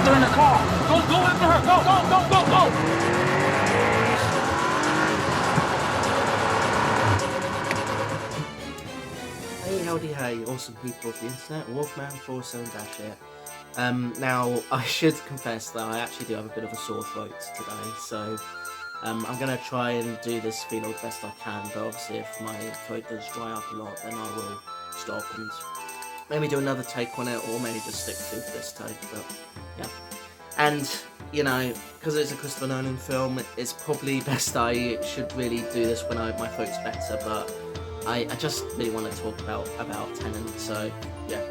after her in the car. Go after her. Go. Hey, howdy, hey, awesome people of the internet, Wolfman47-here. Now, I should confess that I actually do have a bit of a sore throat today, so I'm going to try and do this vlog best I can, but obviously if my throat does dry up a lot, then I will stop and maybe do another take on it, or maybe just stick to this take, but yeah. And, you know, because it's a Christopher Nolan film, it's probably best I should really do this when my throat's better, but I just really want to talk about Tenet, so yeah.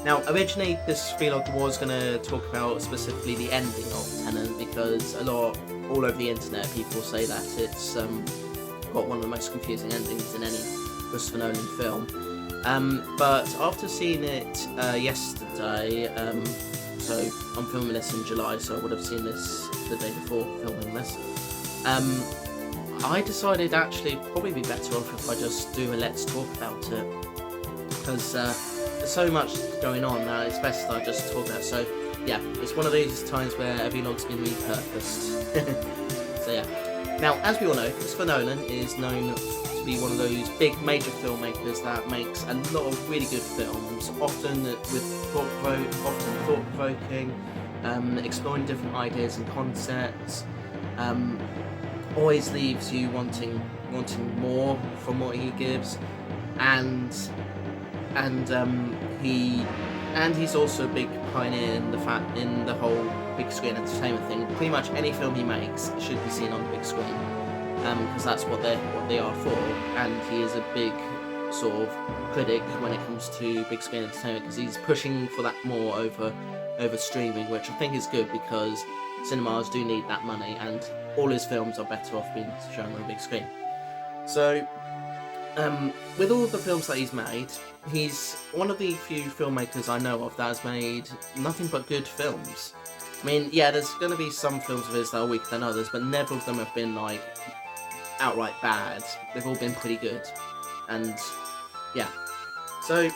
Now, originally this vlog was going to talk about specifically the ending of Tenet, because all over the internet people say that it's got one of the most confusing endings in any Christopher Nolan film. But after seeing it yesterday, so I'm filming this in July, so I would have seen this the day before filming this, I decided actually it'd probably be better off if I just do a let's talk about it, because there's so much going on now, it's best I just talk about it. So yeah, it's one of these times where every vlog's been repurposed. So yeah. Now, as we all know, Christopher Nolan is known to be one of those big major filmmakers that makes a lot of really good films, often with thought-provoking, exploring different ideas and concepts. Always leaves you wanting more from what he gives, and he's also a big pioneer in the whole big screen entertainment thing. Pretty much any film he makes should be seen on the big screen, because that's what they are for. And he is a big sort of critic when it comes to big screen entertainment, because he's pushing for that more over streaming, which I think is good, because cinemas do need that money, and all his films are better off being shown on a big screen. So, with all the films that he's made, he's one of the few filmmakers I know of that has made nothing but good films. I mean, yeah, there's going to be some films of his that are weaker than others, but never of them have been, like, outright bad. They've all been pretty good. And, yeah. So,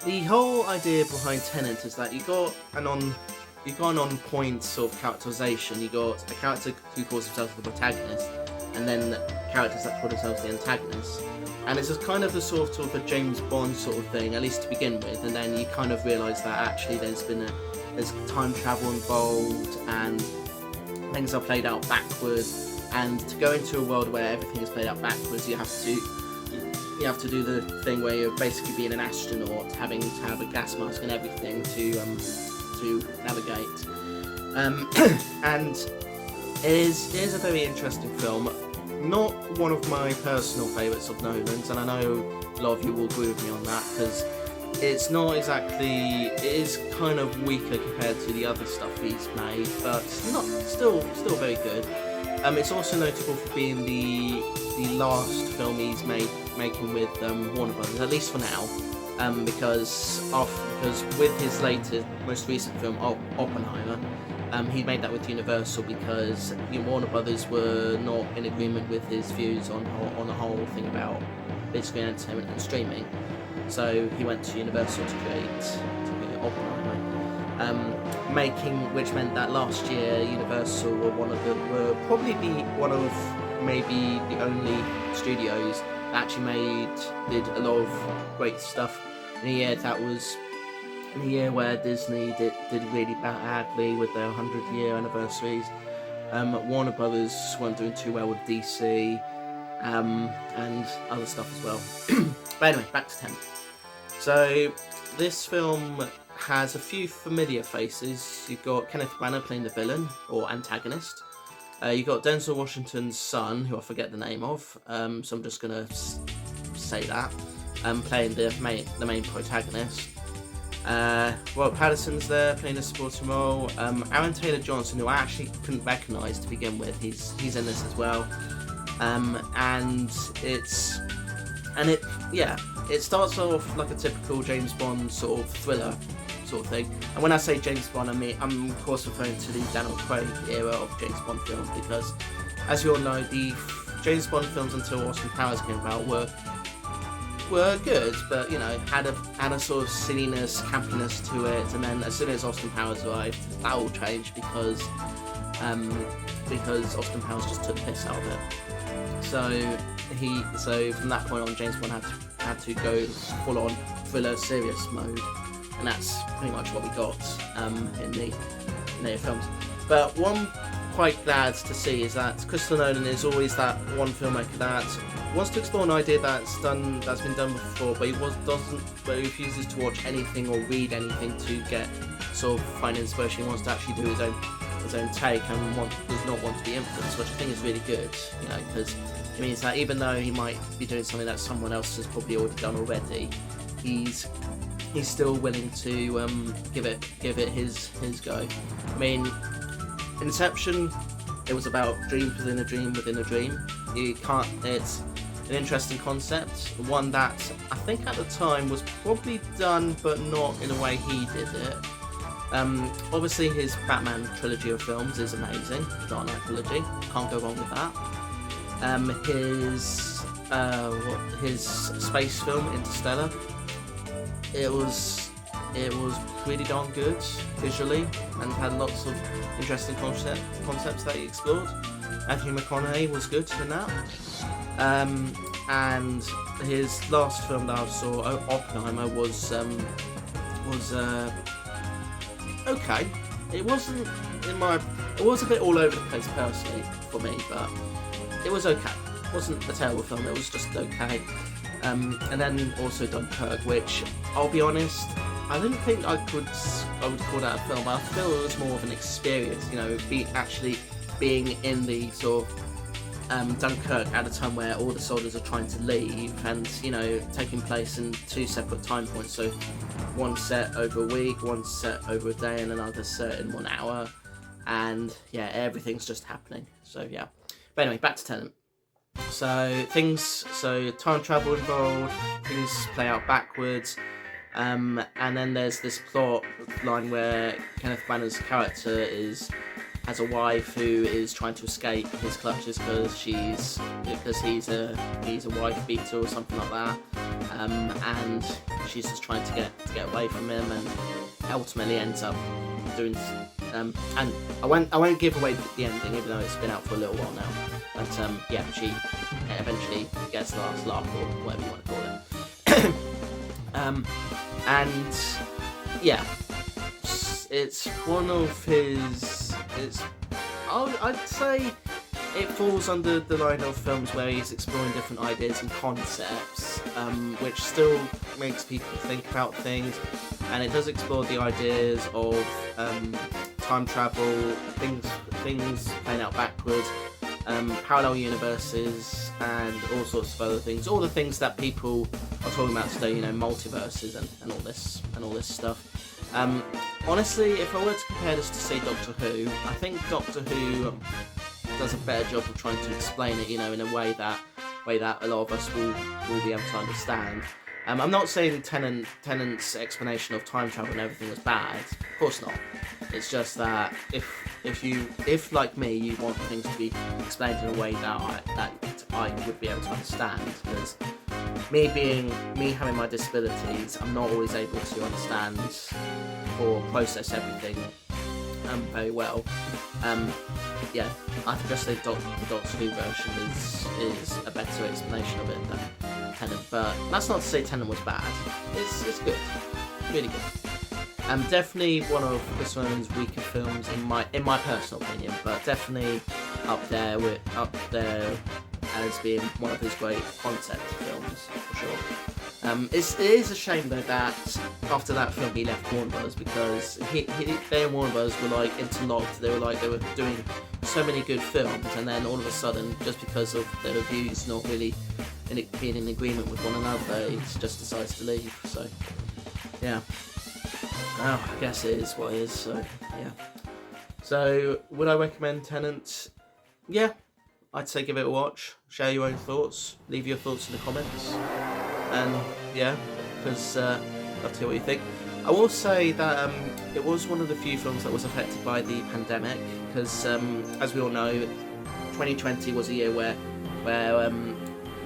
the whole idea behind Tenet is that you got an on-point sort of characterization. You got a character who calls himself the protagonist, and then characters that call themselves the antagonist. And it's just kind of a sort of a James Bond sort of thing, at least to begin with, and then you kind of realise that actually there's time travel involved, and things are played out backwards, and to go into a world where everything is played out backwards, you have to do the thing where you're basically being an astronaut, having to have a gas mask and everything to navigate. And it is a very interesting film. Not one of my personal favourites of Nolan's, and I know a lot of you will agree with me on that, because it's not exactly, it is kind of weaker compared to the other stuff he's made, but still very good. It's also notable for being the last film he's making with Warner Brothers, at least for now, because with his most recent film, Oppenheimer, he made that with Universal, because Warner Brothers were not in agreement with his views on the whole thing about big screen entertainment and streaming. So he went to Universal to create Oppenheimer, which meant that last year Universal were probably one of maybe the only studios that actually did a lot of great stuff in a year where Disney did really badly with their 100-year anniversaries. Warner Brothers weren't doing too well with DC, and other stuff as well. But anyway, back to Tenet. So this film has a few familiar faces. You've got Kenneth Branagh playing the villain or antagonist. You've got Denzel Washington's son, who I forget the name of, so I'm just gonna say that, playing the main protagonist. Robert Pattinson's there playing a supporting role. Aaron Taylor-Johnson, who I actually couldn't recognise to begin with, he's in this as well. It starts off like a typical James Bond sort of thriller sort of thing. And when I say James Bond, I'm of course referring to the Daniel Craig era of James Bond films, because as you all know, the James Bond films until Austin Powers came about were were good, but had a sort of silliness, campiness to it. And then as soon as Austin Powers arrived, that all changed because Austin Powers just took the piss out of it. So from that point on, James Bond had to go full on thriller, serious mode, and that's pretty much what we got in the films. But one quite glad to see is that Christopher Nolan is always that one filmmaker that wants to explore an idea that's been done before, but he refuses to watch anything or read anything to get sort of find inspiration. He wants to actually do his own take and does not want to be influenced, which I think is really good, because it means that even though he might be doing something that someone else has probably already done already, he's still willing to give it his go. I mean, Inception, it was about dreams within a dream within a dream. It's an interesting concept, one that I think at the time was probably done, but not in a way he did it. Obviously his Batman trilogy of films is amazing, the Dark Knight trilogy, can't go wrong with that. His space film Interstellar, it was really darn good visually and had lots of interesting concepts that he explored. Matthew McConaughey was good in that. And his last film that I saw, Oppenheimer, was okay. It was a bit all over the place personally for me, but it was okay. It wasn't a terrible film, it was just okay. And then also Dunkirk, which I'll be honest, I didn't think I would call that a film. I feel it was more of an experience, actually being in the sort of Dunkirk at a time where all the soldiers are trying to leave, and taking place in two separate time points. So one set over a week, one set over a day, and another set in 1 hour, and everything's just happening. So yeah. But anyway, back to Tenet. So time travel involved, things play out backwards, and then there's this plot line where Kenneth Branagh's character has a wife who is trying to escape his clutches because he's a wife beater or something like that, and she's just trying to get away from him, and ultimately ends up doing. And I won't give away the ending, even though it's been out for a little while now. But she eventually gets the last laugh, or whatever you want to call it. And yeah, it's one of his. I'd say it falls under the line of films where he's exploring different ideas and concepts, which still makes people think about things, and it does explore the ideas of time travel, things playing out backwards, parallel universes, and all sorts of other things. All the things that people are talking about today, multiverses and all this stuff. Honestly, if I were to compare this to, say, Doctor Who, I think Doctor Who does a better job of trying to explain it, in a way that a lot of us will be able to understand. I'm not saying Tennant's explanation of time travel and everything was bad. Of course not. It's just that if like me, you want things to be explained in a way that I would be able to understand, because me having my disabilities, I'm not always able to understand or process everything very well. I just think the Doctor Who version is a better explanation of it than Tenet, but that's not to say Tenet was bad. It's good, really good. Definitely one of Christopher Nolan's weaker films in my personal opinion, but definitely up there as being one of his great concept films for sure. It is a shame though that after that film he left Warner Bros, because they and Warner Bros were like interlocked. They were doing so many good films, and then all of a sudden, just because of their reviews not really being in agreement with one another, he just decides to leave. So yeah. Oh, I guess it is what it is, so yeah. So, would I recommend Tenet? Yeah, I'd say give it a watch, share your own thoughts, leave your thoughts in the comments, and yeah, because love to hear what you think. I will say that it was one of the few films that was affected by the pandemic, because as we all know, 2020 was a year where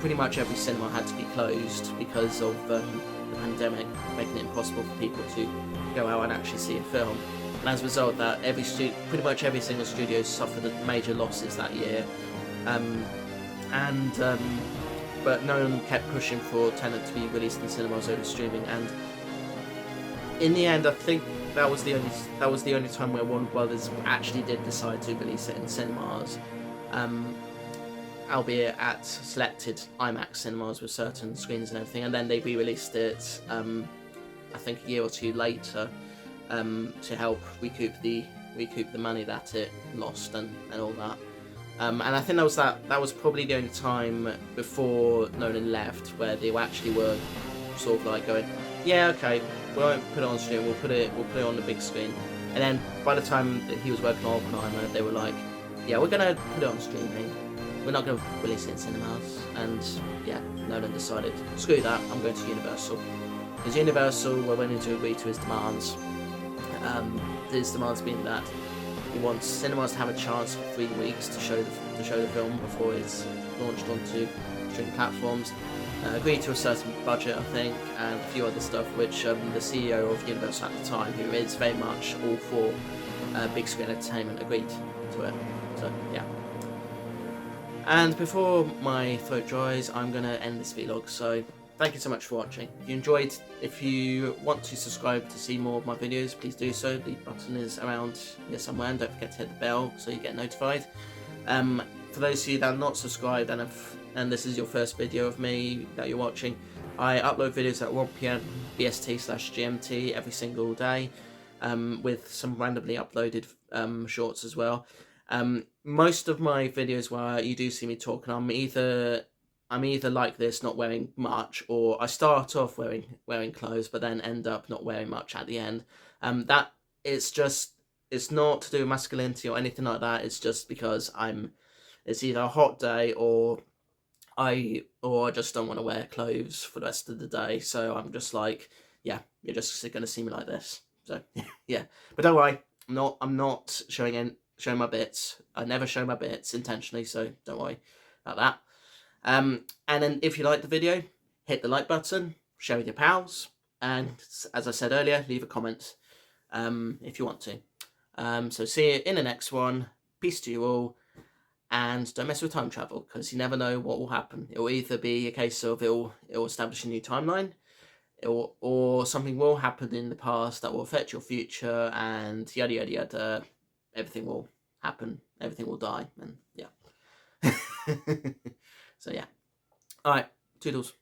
pretty much every cinema had to be closed because of the pandemic, making it impossible for people to go out and actually see a film. And as a result of that, pretty much every single studio suffered major losses that year. But Nolan kept pushing for Tenet to be released in cinemas over streaming, and in the end, I think that was the only time where Warner Brothers actually did decide to release it in cinemas, albeit at selected IMAX cinemas with certain screens and everything. And then they re-released it, I think a year or two later, to help recoup the money that it lost and all that. And I think that was probably the only time before Nolan left where they actually were sort of like going, yeah, okay, we won't put it on stream, we'll put it on the big screen. And then by the time that he was working on Oppenheimer, they were like, yeah, we're gonna put it on streaming, we're not gonna release it in cinemas. And yeah, Nolan decided, screw that, I'm going to Universal. Because Universal were willing to agree to his demands. His demands being that he wants cinemas to have a chance for 3 weeks to show the film before it's launched onto streaming platforms. Agreed to a certain budget, I think, and a few other stuff, which the CEO of Universal at the time, who is very much all for big screen entertainment, agreed to it. So yeah. And before my throat dries, I'm going to end this vlog. So thank you so much for watching. If you enjoyed, if you want to subscribe to see more of my videos, please do so. The button is around here somewhere, and don't forget to hit the bell so you get notified. For those of you that are not subscribed and this is your first video of me that you're watching, I upload videos at 1 PM BST/GMT every single day, with some randomly uploaded shorts as well. Most of my videos where you do see me talking, I'm either like this, not wearing much, or I start off wearing clothes but then end up not wearing much at the end. That it's not to do with masculinity or anything like that. It's just because it's either a hot day or I just don't want to wear clothes for the rest of the day. So I'm just like, yeah, you're just gonna see me like this. So yeah, but don't worry, I'm not showing my bits. I never show my bits intentionally, so don't worry about that. And then if you like the video, hit the like button, share with your pals, and as I said earlier, leave a comment if you want to. So see you in the next one. Peace to you all, and don't mess with time travel, because you never know what will happen. It will either be a case of it will establish a new timeline, or something will happen in the past that will affect your future, and yada yada yada. Everything will happen. Everything will die, and yeah. So yeah. All right. Toodles.